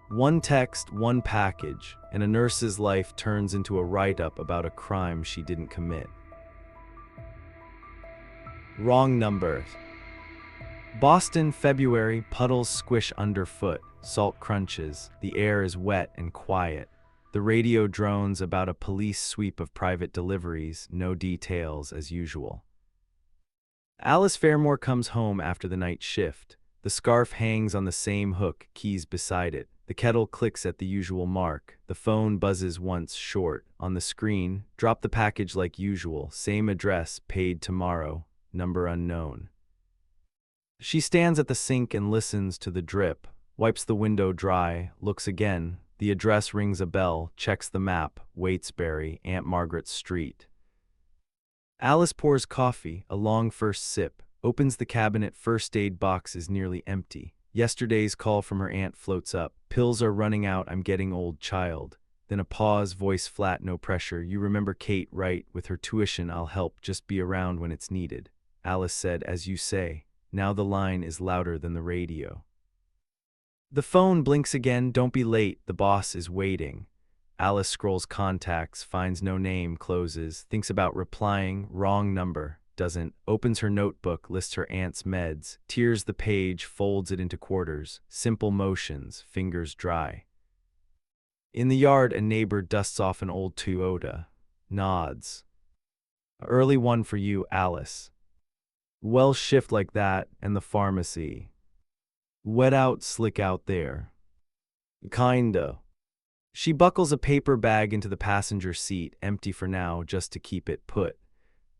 One text, one package, and a nurse's life turns into a write-up about a crime she didn't commit. Wrong number. Boston, February, puddles squish underfoot, salt crunches, the air is wet and quiet. The radio drones about a police sweep of private deliveries, no details as usual. Alice Fairmore comes home after the night shift. The scarf hangs on the same hook, keys beside it. The kettle clicks at the usual mark. The phone buzzes once short. On the screen, drop the package like usual, same address, paid tomorrow, number unknown. She stands at the sink and listens to the drip, wipes the window dry, looks again. The address rings a bell, checks the map, Waitsbury, Aunt Margaret's Street. Alice pours coffee, a long first sip, opens the cabinet. First aid box is nearly empty. Yesterday's call from her aunt floats up. Pills are running out, I'm getting old, child. Then a pause, voice flat, no pressure. You remember Kate, right? With her tuition, I'll help, just be around when it's needed. Alice said, as you say. Now the line is louder than the radio. The phone blinks again, don't be late, the boss is waiting. Alice scrolls contacts, finds no name, closes, thinks about replying, wrong number, doesn't, opens her notebook, lists her aunt's meds, tears the page, folds it into quarters, simple motions, fingers dry. In the yard, a neighbor dusts off an old Toyota, nods. Early one for you, Alice. Well, shift like that, and the pharmacy. Wet out, slick out there. Kinda. She buckles a paper bag into the passenger seat, empty for now, just to keep it put.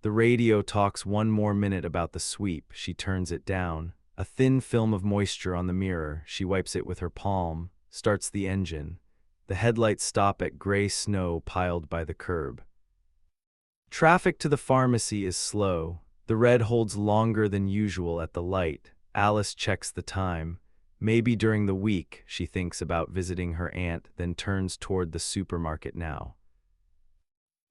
The radio talks one more minute about the sweep. She turns it down. A thin film of moisture on the mirror. She wipes it with her palm, starts the engine. The headlights stop at gray snow piled by the curb. Traffic to the pharmacy is slow. The red holds longer than usual at the light. Alice checks the time. Maybe during the week, she thinks about visiting her aunt, then turns toward the supermarket now.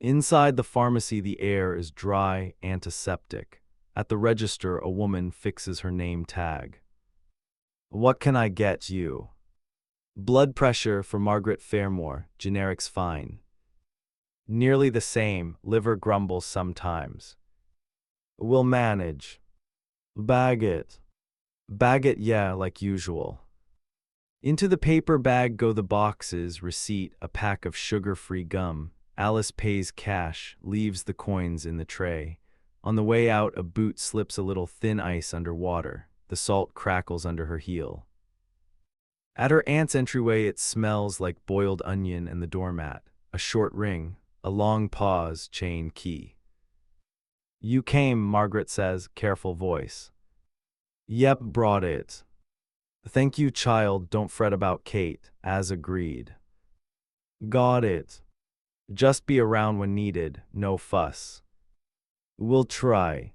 Inside the pharmacy, the air is dry, antiseptic. At the register, a woman fixes her name tag. What can I get you? Blood pressure for Margaret Fairmore, generics fine. Nearly the same, liver grumbles sometimes. We'll manage. Bag it. Bag it, yeah, like usual. Into the paper bag go the boxes, receipt, a pack of sugar-free gum. Alice pays cash, leaves the coins in the tray. On the way out, a boot slips a little thin ice under water. The salt crackles under her heel. At her aunt's entryway, it smells like boiled onion and the doormat. A short ring, a long pause, chain key. You came, Margaret says, careful voice. Yep, brought it. Thank you, child, don't fret about Kate, as agreed. Got it. Just be around when needed, no fuss. We'll try.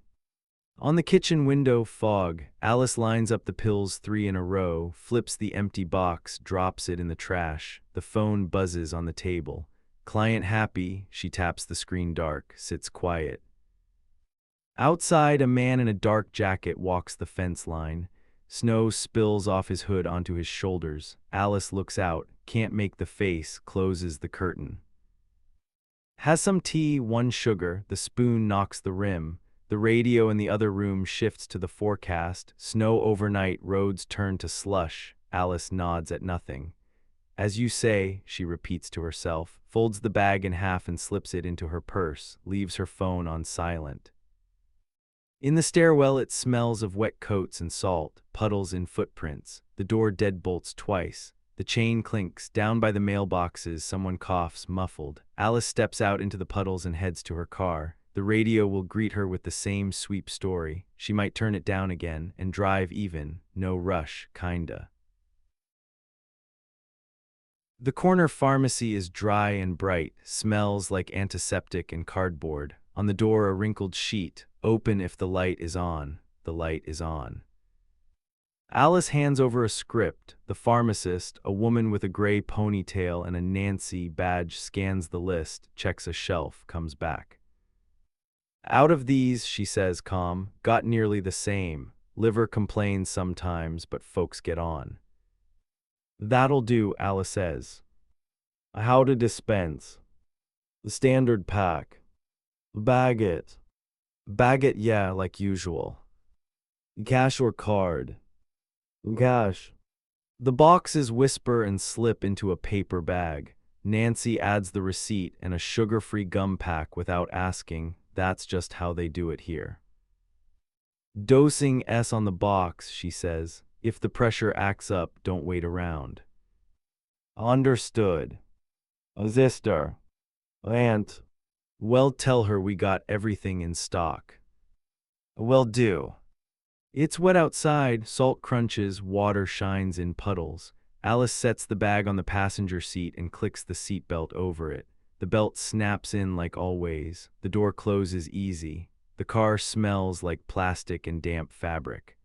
On the kitchen window, fog. Alice lines up the pills 3 in a row, flips the empty box, drops it in the trash. The phone buzzes on the table. Client happy, she taps the screen dark, sits quiet. Outside, a man in a dark jacket walks the fence line. Snow spills off his hood onto his shoulders. Alice looks out, can't make the face, closes the curtain. Has some tea, 1 sugar, the spoon knocks the rim. The radio in the other room shifts to the forecast. Snow overnight, roads turn to slush. Alice nods at nothing. As you say, she repeats to herself, folds the bag in half and slips it into her purse, leaves her phone on silent. In the stairwell, it smells of wet coats and salt, puddles in footprints. The door deadbolts twice. The chain clinks. Down by the mailboxes, someone coughs, muffled. Alice steps out into the puddles and heads to her car. The radio will greet her with the same sweep story. She might turn it down again and drive even. No rush, kinda. The corner pharmacy is dry and bright, smells like antiseptic and cardboard. On the door, a wrinkled sheet. Open if the light is on. The light is on. Alice hands over a script. The pharmacist, a woman with a gray ponytail and a Nancy badge, scans the list, checks a shelf, comes back. Out of these, she says calm, got nearly the same. Liver complains sometimes, but folks get on. That'll do, Alice says. How to dispense? The standard pack. Bag it. Bag it, yeah, like usual. Cash or card? Cash. The boxes whisper and slip into a paper bag. Nancy adds the receipt and a sugar-free gum pack without asking. That's just how they do it here. Dosing S on the box, she says. If the pressure acts up, don't wait around. Understood. Sister. Aunt. Well, tell her we got everything in stock. Will do. It's wet outside, salt crunches, water shines in puddles. Alice sets the bag on the passenger seat and clicks the seatbelt over it. The belt snaps in like always. The door closes easy. The car smells like plastic and damp fabric.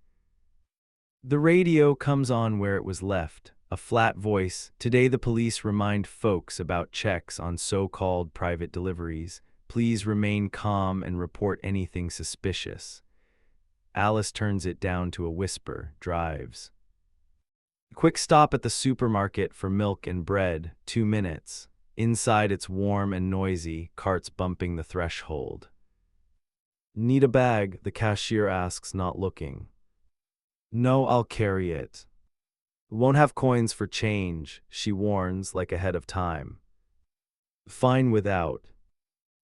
The radio comes on where it was left. A flat voice. Today the police remind folks about checks on so-called private deliveries. Please remain calm and report anything suspicious. Alice turns it down to a whisper, drives. Quick stop at the supermarket for milk and bread, 2 minutes. Inside it's warm and noisy, carts bumping the threshold. Need a bag? The cashier asks, not looking. No, I'll carry it. Won't have coins for change, she warns, like ahead of time. Fine without.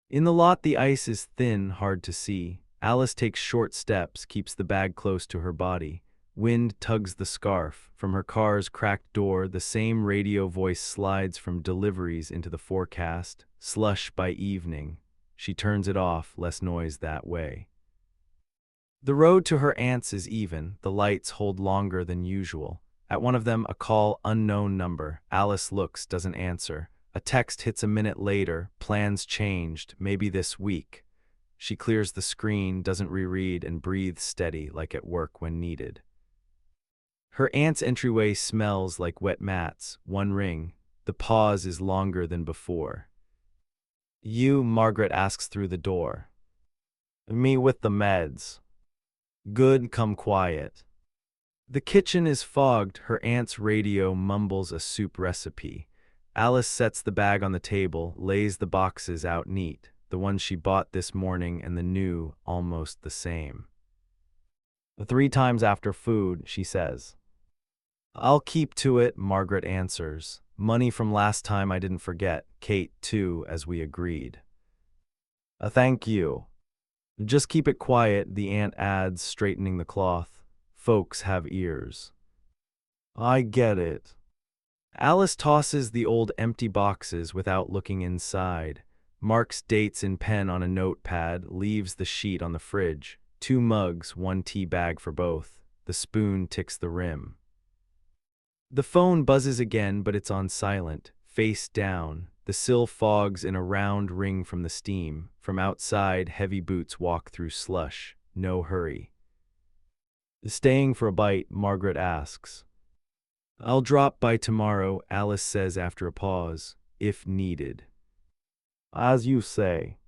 In the lot the ice is thin, hard to see. Alice takes short steps, keeps the bag close to her body. Wind tugs the scarf. From her car's cracked door, the same radio voice slides from deliveries into the forecast. Slush by evening. She turns it off, less noise that way. The road to her aunt's is even. The lights hold longer than usual. At one of them, a call, unknown number. Alice looks, doesn't answer. A text hits a minute later. Plans changed, maybe this week. She clears the screen, doesn't reread, and breathes steady, like at work when needed. Her aunt's entryway smells like wet mats. One ring. The pause is longer than before. You, Margaret asks through the door. Me with the meds. Good, come quiet. The kitchen is fogged. Her aunt's radio mumbles a soup recipe. Alice sets the bag on the table, lays the boxes out neat. The one she bought this morning and the new, almost the same. 3 times after food, she says. I'll keep to it, Margaret answers. Money from last time I didn't forget. Kate, too, as we agreed. Thank you. Just keep it quiet, the aunt adds, straightening the cloth. Folks have ears. I get it. Alice tosses the old empty boxes without looking inside. Marks dates in pen on a notepad, leaves the sheet on the fridge. 2 mugs, 1 tea bag for both. The spoon ticks the rim. The phone buzzes again, but it's on silent, face down. The sill fogs in a round ring from the steam. From outside, heavy boots walk through slush. No hurry. Staying for a bite, Margaret asks. I'll drop by tomorrow, Alice says after a pause, if needed. As you say.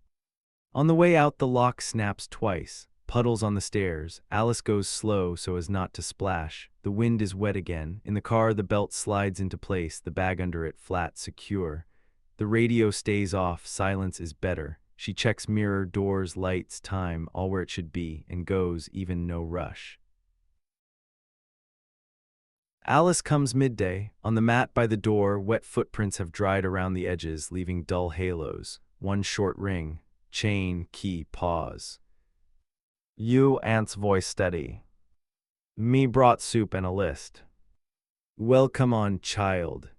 On the way out, the lock snaps twice. Puddles on the stairs. Alice goes slow so as not to splash. The wind is wet again. In the car, the belt slides into place, the bag under it flat, secure. The radio stays off. Silence is better. She checks mirror, doors, lights, time, all where it should be, and goes, even no rush. Alice comes midday. On the mat by the door, wet footprints have dried around the edges, leaving dull halos. 1 short ring. Chain, key, pause. You, aunt's voice steady. Me brought soup and a list. Well, come on, child.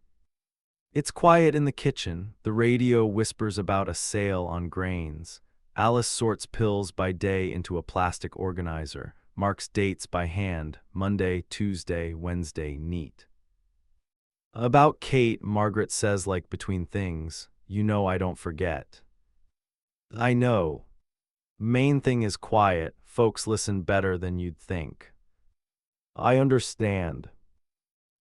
It's quiet in the kitchen. The radio whispers about a sale on grains. Alice sorts pills by day into a plastic organizer. Marks dates by hand, Monday, Tuesday, Wednesday, neat. About Kate, Margaret says like between things, you know I don't forget. I know. Main thing is quiet, folks listen better than you'd think. I understand.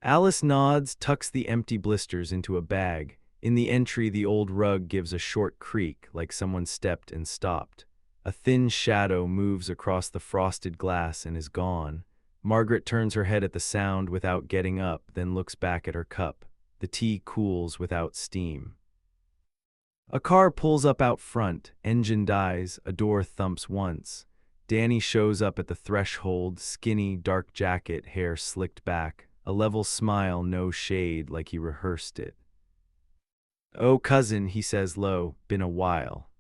Alice nods, tucks the empty blisters into a bag. In the entry, the old rug gives a short creak like someone stepped and stopped. A thin shadow moves across the frosted glass and is gone. Margaret turns her head at the sound without getting up, then looks back at her cup. The tea cools without steam. A car pulls up out front, engine dies, a door thumps once. Danny shows up at the threshold, skinny, dark jacket, hair slicked back, a level smile, no shade, like he rehearsed it. "Oh, cousin," he says low, "been a while."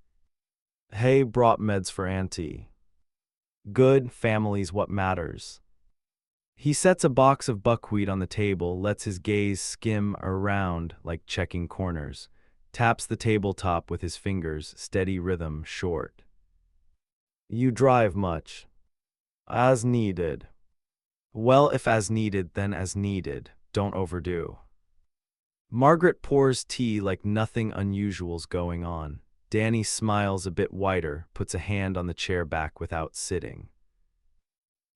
"Hey, brought meds for auntie." "Good, family's what matters." He sets a box of buckwheat on the table, lets his gaze skim around like checking corners, taps the tabletop with his fingers, steady rhythm, short. "You drive much?" "As needed." "Well, if as needed, then as needed. Don't overdo." Margaret pours tea like nothing unusual's going on. Danny smiles a bit wider, puts a hand on the chair back without sitting.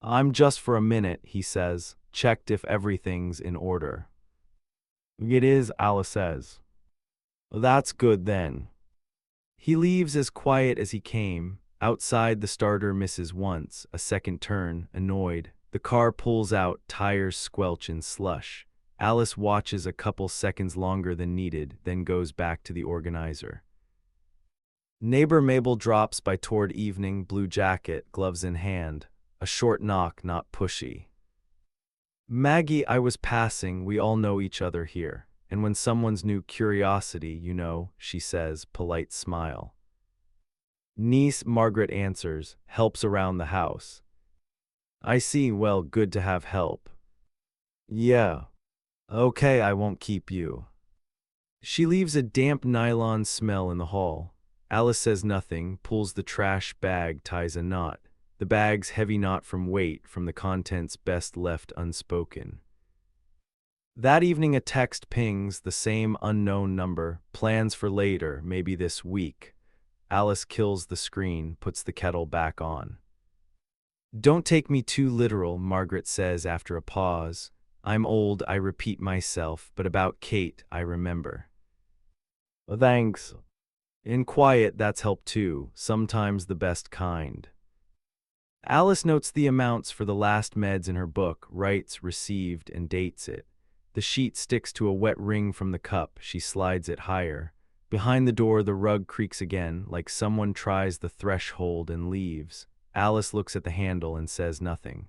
"I'm just for a minute," he says, "checked if everything's in order." "It is," Alice says. "That's good then." He leaves as quiet as he came. Outside, the starter misses once, a second turn, annoyed. The car pulls out, tires squelch in slush. Alice watches a couple seconds longer than needed, then goes back to the organizer. Neighbor Mabel drops by toward evening, blue jacket, gloves in hand. A short knock, not pushy. "Maggie, I was passing, we all know each other here. And when someone's new curiosity, you know," she says, polite smile. "Niece," Margaret answers, "helps around the house." "I see, well, good to have help." "Yeah. Okay, I won't keep you." She leaves a damp nylon smell in the hall. Alice says nothing, pulls the trash bag, ties a knot. The bag's heavy knot from weight, from the contents best left unspoken. That evening a text pings, the same unknown number, plans for later, maybe this week. Alice kills the screen, puts the kettle back on. "Don't take me too literal," Margaret says after a pause. "I'm old, I repeat myself, but about Kate, I remember." "Thanks." "In quiet, that's help too, sometimes the best kind." Alice notes the amounts for the last meds in her book, writes, received, and dates it. The sheet sticks to a wet ring from the cup. She slides it higher. Behind the door, the rug creaks again, like someone tries the threshold and leaves. Alice looks at the handle and says nothing.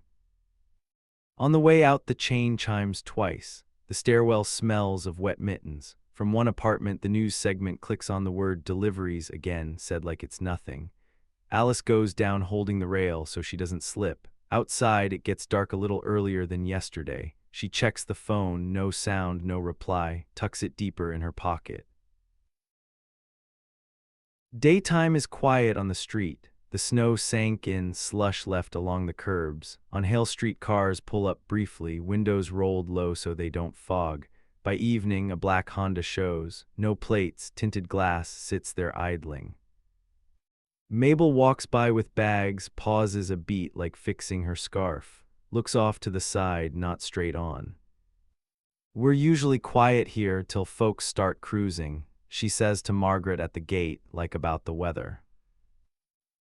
On the way out, the chain chimes twice. The stairwell smells of wet mittens. From one apartment, the news segment clicks on the word deliveries again, said like it's nothing. Alice goes down holding the rail so she doesn't slip. Outside, it gets dark a little earlier than yesterday. She checks the phone, no sound, no reply, tucks it deeper in her pocket. Daytime is quiet on the street. The snow sank in, slush left along the curbs. On Hale Street, cars pull up briefly, windows rolled low so they don't fog. By evening, a black Honda shows. No plates, tinted glass, sits there idling. Mabel walks by with bags, pauses a beat like fixing her scarf. Looks off to the side, not straight on. "We're usually quiet here till folks start cruising," she says to Margaret at the gate, like about the weather.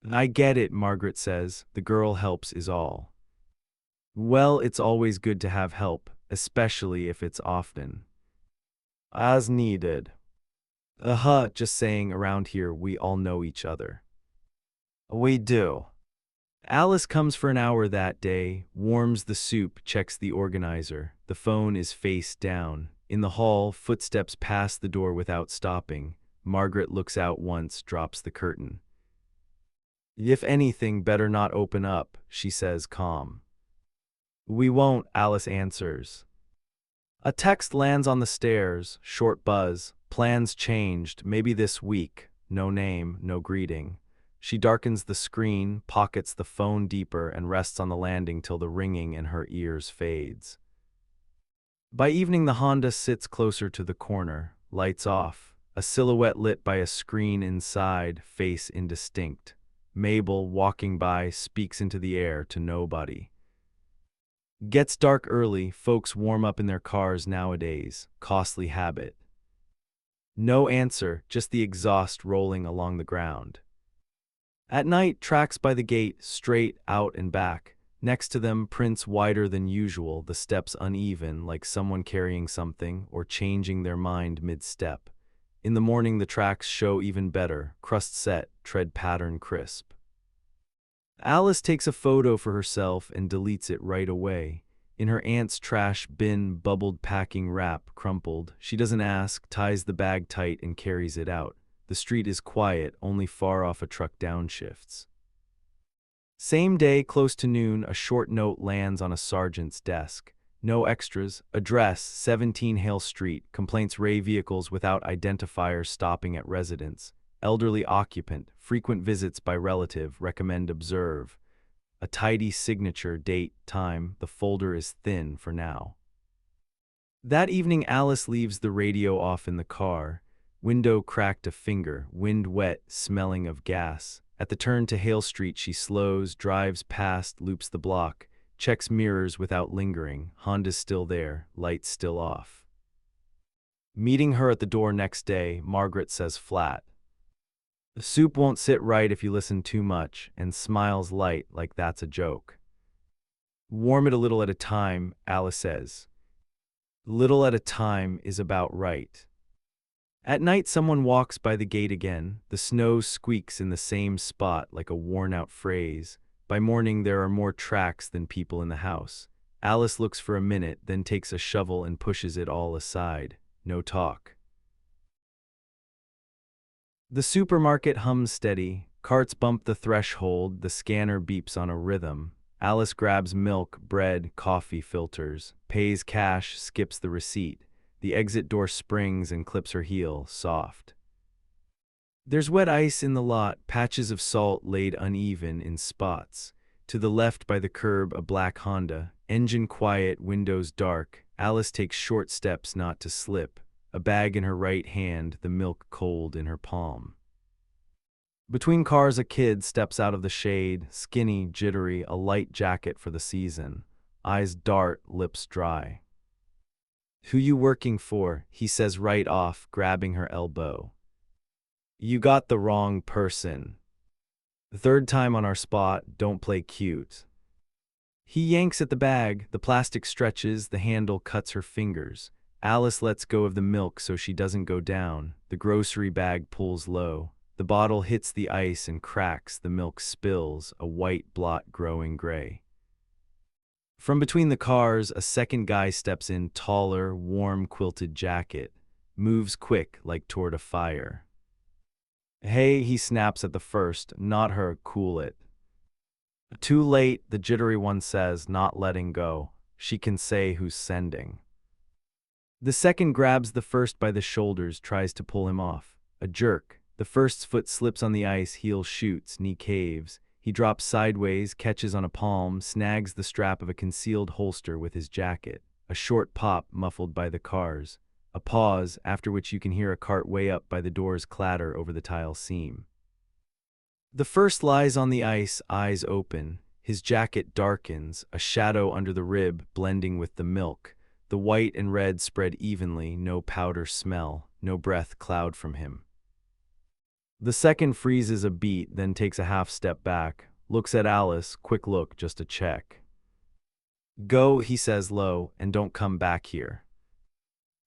"I get it," Margaret says. "The girl helps is all." "Well, it's always good to have help, especially if it's often." "As needed." Just saying, around here we all know each other." "We do." Alice comes for an hour that day, warms the soup, checks the organizer. The phone is face down. In the hall, footsteps pass the door without stopping. Margaret looks out once, drops the curtain. "If anything, better not open up," she says, calm. "We won't," Alice answers. A text lands on the stairs, short buzz. Plans changed, maybe this week. No name, no greeting. She darkens the screen, pockets the phone deeper, and rests on the landing till the ringing in her ears fades. By evening, the Honda sits closer to the corner, lights off, a silhouette lit by a screen inside, face indistinct. Mabel, walking by, speaks into the air to nobody. Gets dark early, folks warm up in their cars nowadays, costly habit. No answer, just the exhaust rolling along the ground. At night, tracks by the gate, straight out and back. Next to them, prints wider than usual, the steps uneven, like someone carrying something or changing their mind mid-step. In the morning, the tracks show even better, crust set, tread pattern crisp. Alice takes a photo for herself and deletes it right away. In her aunt's trash bin, bubbled packing wrap, crumpled. She doesn't ask, ties the bag tight and carries it out. The street is quiet, only far off a truck downshifts. Same day, close to noon, a short note lands on a sergeant's desk. No extras. Address, 17 Hale Street. Complaints: Ray vehicles without identifiers stopping at residence. Elderly occupant. Frequent visits by relative. Recommend observe. A tidy signature, date, time. The folder is thin for now. That evening, Alice leaves the radio off in the car. Window cracked a finger. Wind wet, smelling of gas. At the turn to Hale Street, she slows, drives past, loops the block, checks mirrors without lingering. Honda's still there, lights still off. Meeting her at the door next day, Margaret says flat, "The soup won't sit right if you listen too much," and smiles light like that's a joke. "Warm it a little at a time," Alice says. Little at a time is about right. At night, someone walks by the gate again. The snow squeaks in the same spot like a worn-out phrase. By morning, there are more tracks than people in the house. Alice looks for a minute, then takes a shovel and pushes it all aside. No talk. The supermarket hums steady. Carts bump the threshold. The scanner beeps on a rhythm. Alice grabs milk, bread, coffee filters, pays cash, skips the receipt. The exit door springs and clips her heel, soft. There's wet ice in the lot, patches of salt laid uneven in spots. To the left by the curb, a black Honda, engine quiet, windows dark. Alice takes short steps not to slip, a bag in her right hand, the milk cold in her palm. Between cars, a kid steps out of the shade, skinny, jittery, a light jacket for the season. Eyes dart, lips dry. "Who you working for?" he says right off, grabbing her elbow. "You got the wrong person. The third time on our spot, don't play cute." He yanks at the bag, the plastic stretches, the handle cuts her fingers. Alice lets go of the milk so she doesn't go down. The grocery bag pulls low. The bottle hits the ice and cracks, the milk spills, a white blot growing gray. From between the cars, a second guy steps in, taller, warm quilted jacket, moves quick like toward a fire. "Hey," he snaps at the first, "not her, cool it." "Too late," the jittery one says, not letting go. She can say who's sending. The second grabs the first by the shoulders, tries to pull him off. A jerk. The first's foot slips on the ice, heel shoots, knee caves. He drops sideways, catches on a palm, snags the strap of a concealed holster with his jacket. A short pop muffled by the cars. A pause, after which you can hear a cart way up by the doors clatter over the tile seam. The first lies on the ice, eyes open. His jacket darkens, a shadow under the rib blending with the milk. The white and red spread evenly, no powder smell, no breath cloud from him. The second freezes a beat, then takes a half step back, looks at Alice, quick look just to check. "Go," he says low, "and don't come back here."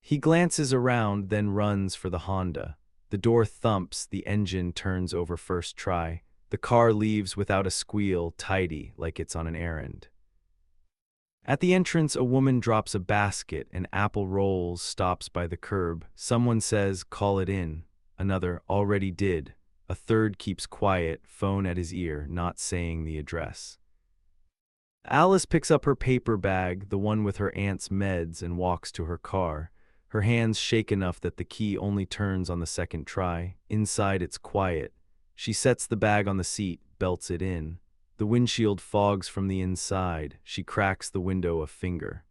He glances around, then runs for the Honda. The door thumps, the engine turns over first try. The car leaves without a squeal, tidy, like it's on an errand. At the entrance, a woman drops a basket, and apple rolls, stops by the curb. Someone says, "Call it in." Another, "Already did." A third keeps quiet, phone at his ear, not saying the address. Alice picks up her paper bag, the one with her aunt's meds, and walks to her car. Her hands shake enough that the key only turns on the second try. Inside, it's quiet. She sets the bag on the seat, belts it in. The windshield fogs from the inside. She cracks the window a finger.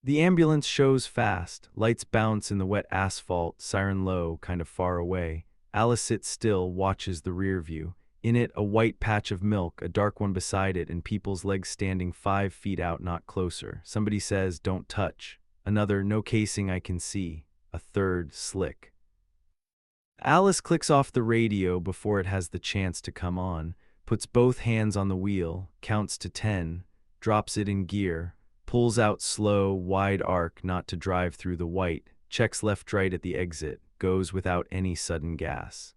The ambulance shows fast. Lights bounce in the wet asphalt, siren low, kind of far away. Alice sits still, watches the rear view. In it, a white patch of milk, a dark one beside it, and people's legs standing 5 feet out, not closer. Somebody says, "Don't touch." Another, "No casing I can see." A third, "Slick." Alice clicks off the radio before it has the chance to come on, puts both hands on the wheel, counts to 10, drops it in gear, pulls out slow, wide arc not to drive through the white, checks left-right at the exit, goes without any sudden gas.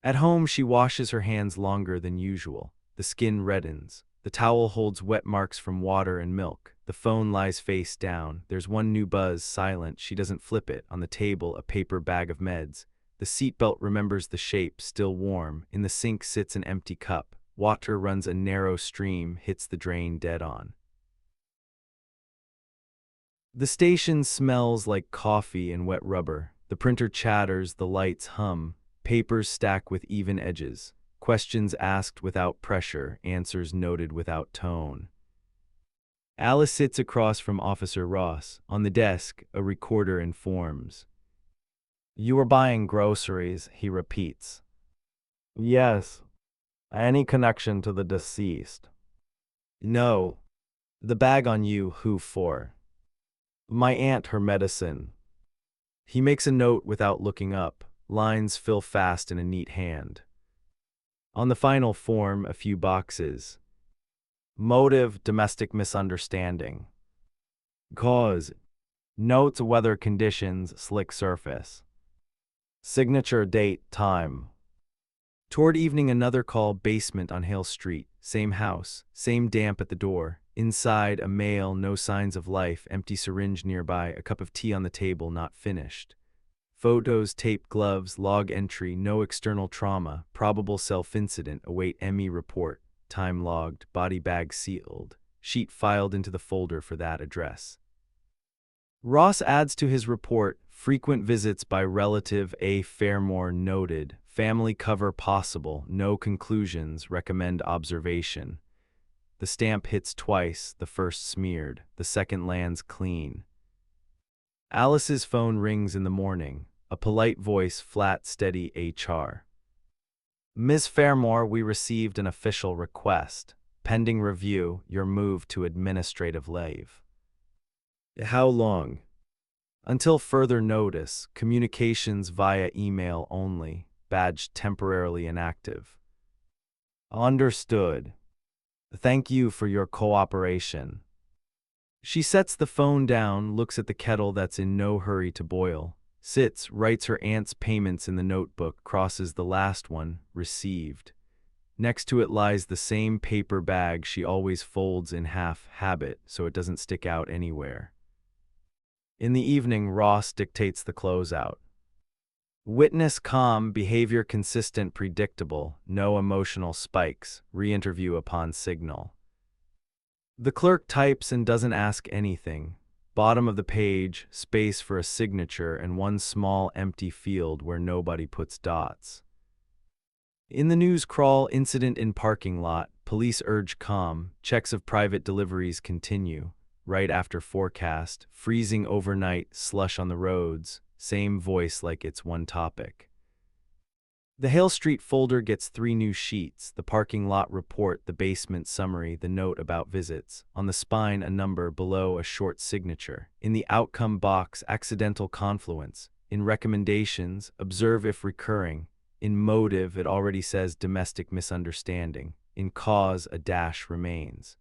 At home, she washes her hands longer than usual. The skin reddens. The towel holds wet marks from water and milk. The phone lies face down. There's one new buzz, silent. She doesn't flip it. On the table, a paper bag of meds. The seatbelt remembers the shape, still warm. In the sink sits an empty cup. Water runs a narrow stream, hits the drain dead on. The station smells like coffee and wet rubber. The printer chatters, the lights hum. Papers stack with even edges. Questions asked without pressure, answers noted without tone. Alice sits across from Officer Ross. On the desk, a recorder informs. "You were buying groceries," he repeats. "Yes. Any connection to the deceased?" "No." "The bag on you, who for?" "My aunt, her medicine." He makes a note without looking up. Lines fill fast in a neat hand. On the final form, a few boxes. Motive, domestic misunderstanding. Cause, notes, weather conditions, slick surface. Signature, date, time. Toward evening, another call, basement on Hale Street. Same house, same damp at the door. Inside, a mail, no signs of life, empty syringe nearby, a cup of tea on the table, not finished. Photos, taped gloves, log entry, no external trauma, probable self-incident, await ME report, time logged, body bag sealed, sheet filed into the folder for that address. Ross adds to his report, frequent visits by relative A. Fairmore noted, family cover possible, no conclusions, recommend observation. The stamp hits twice, the first smeared, the second lands clean. Alice's phone rings in the morning. A polite voice, flat, steady, HR. "Ms. Fairmore, we received an official request. Pending review, your move to administrative leave." "How long?" "Until further notice. Communications via email only. Badge temporarily inactive." "Understood. Thank you for your cooperation." She sets the phone down, looks at the kettle that's in no hurry to boil, sits, writes her aunt's payments in the notebook, crosses the last one, received. Next to it lies the same paper bag she always folds in half, habit, so it doesn't stick out anywhere. In the evening, Ross dictates the closeout. Witness calm, behavior consistent, predictable, no emotional spikes, re-interview upon signal. The clerk types and doesn't ask anything. Bottom of the page, space for a signature and one small empty field where nobody puts dots. In the news crawl, incident in parking lot, police urge calm, checks of private deliveries continue. Right after forecast, freezing overnight, slush on the roads, same voice like it's one topic. The Hale Street folder gets 3 new sheets, the parking lot report, the basement summary, the note about visits. On the spine, a number, below a short signature. In the outcome box, accidental confluence. In recommendations, observe if recurring. In motive, it already says domestic misunderstanding. In cause, a dash remains.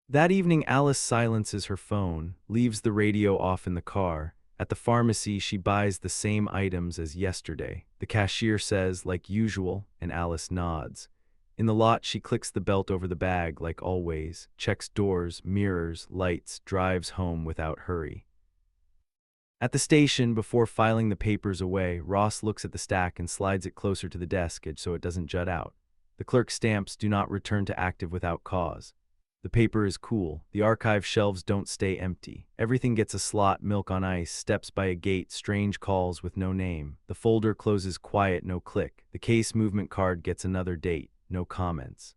That evening, Alice silences her phone, leaves the radio off in the car. At the pharmacy, she buys the same items as yesterday. The cashier says, like usual, and Alice nods. In the lot, she clicks the belt over the bag, like always, checks doors, mirrors, lights, drives home without hurry. At the station, before filing the papers away, Ross looks at the stack and slides it closer to the desk edge so it doesn't jut out. The clerk stamps, "Do not return to active without cause." The paper is cool. The archive shelves don't stay empty. Everything gets a slot, milk on ice, steps by a gate, strange calls with no name. The folder closes quiet, no click. The case movement card gets another date, no comments.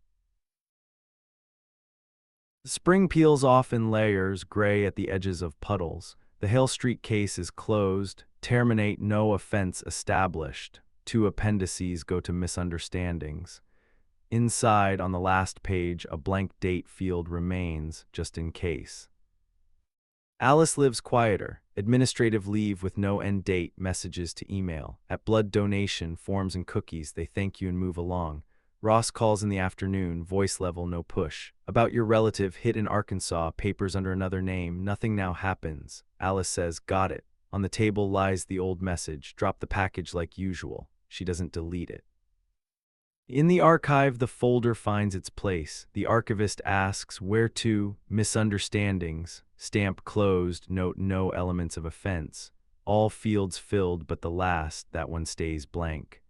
The spring peels off in layers, gray at the edges of puddles. The Hale Street case is closed. Terminate, no offense established. 2 appendices go to misunderstandings. Inside, on the last page, a blank date field remains, just in case. Alice lives quieter. Administrative leave with no end date, messages to email. At blood donation, forms and cookies, they thank you and move along. Ross calls in the afternoon, voice level, no push. About your relative hit in Arkansas, papers under another name, nothing now happens. Alice says, got it. On the table lies the old message, drop the package like usual. She doesn't delete it. In the archive, the folder finds its place. The archivist asks, where to? Misunderstandings. Stamp closed, note no elements of offense. All fields filled but the last, that one stays blank.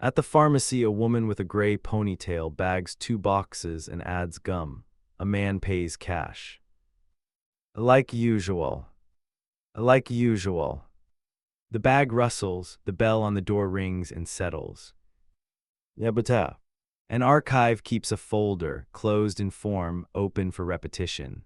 At the pharmacy, a woman with a gray ponytail bags 2 boxes and adds gum. A man pays cash. Like usual. Like usual. The bag rustles, the bell on the door rings and settles. An archive keeps a folder, closed in form, open for repetition.